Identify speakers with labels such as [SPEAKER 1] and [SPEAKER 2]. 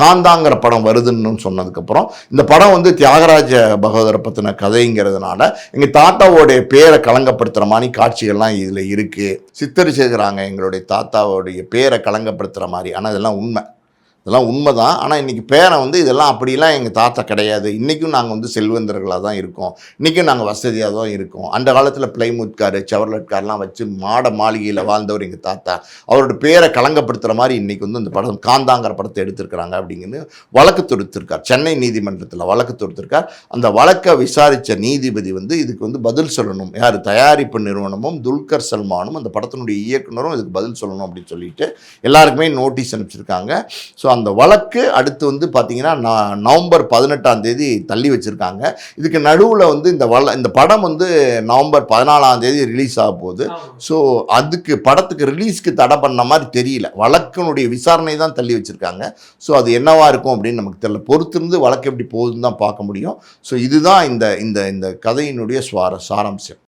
[SPEAKER 1] காந்தாங்கிற படம் வருதுன்னு சொன்னதுக்கப்புறம் இந்த படம் வந்து தியாகராஜ பகவதரை பற்றின கதைங்கிறதுனால எங்கள் தாத்தாவோடைய பேரை களங்கப்படுத்துகிற மாதிரி காட்சிகள்லாம் இதில் இருக்குது, சித்தரிச்சிருக்கிறாங்க எங்களுடைய தாத்தாவோடைய பேரை களங்கப்படுத்துகிற மாதிரி. ஆனால் இதெல்லாம் உண்மை தான். ஆனால் இன்றைக்கி பேரை வந்து இதெல்லாம் அப்படிலாம் எங்கள் தாத்தா கிடையாது, இன்றைக்கும் நாங்கள் வந்து செல்வந்தர்களாக தான் இருக்கோம், இன்றைக்கும் நாங்கள் வசதியாக தான் இருக்கோம். அந்த காலத்தில் பிளைமூத் காரு செவர்லெட் கார்லாம் வச்சு மாளிகையில் வாழ்ந்தவர் எங்கள் தாத்தா. அவரோட பேரை களங்கப்படுத்துகிற மாதிரி இன்றைக்கி வந்து அந்த படம் காந்தாங்கிற படத்தை எடுத்திருக்கிறாங்க அப்படிங்கிறது வழக்கு தொடுத்திருக்கார். சென்னை நீதிமன்றத்தில் வழக்கு தொடுத்திருக்கார். அந்த வழக்கை விசாரித்த நீதிபதி வந்து இதுக்கு வந்து பதில் சொல்லணும், யார் தயாரிப்பு நிறுவனமும் துல்கர் சல்மானும் அந்த படத்தினுடைய இயக்குனரும் இதுக்கு பதில் சொல்லணும் அப்படின்னு சொல்லிட்டு எல்லாருக்குமே நோட்டீஸ் அனுப்பிச்சிருக்காங்க. ஸோ அந்த வழக்கு அடுத்து வந்து பார்த்திங்கன்னா நவம்பர் 18ஆம் தேதி தள்ளி வச்சுருக்காங்க. இதுக்கு நடுவில் வந்து இந்த படம் வந்து நவம்பர் 14ஆம் தேதி ரிலீஸ் ஆக போகுது. ஸோ அதுக்கு படத்துக்கு ரிலீஸ்க்கு தடை பண்ண மாதிரி தெரியல, வழக்கினுடைய விசாரணை தான் தள்ளி வச்சுருக்காங்க. ஸோ அது என்னவா இருக்கும் அப்படின்னு நமக்கு தெரியல, பொறுத்திருந்து வழக்கு எப்படி போகுதுன்னு தான் பார்க்க முடியும். ஸோ இதுதான் இந்த கதையினுடைய சாராம்சம்.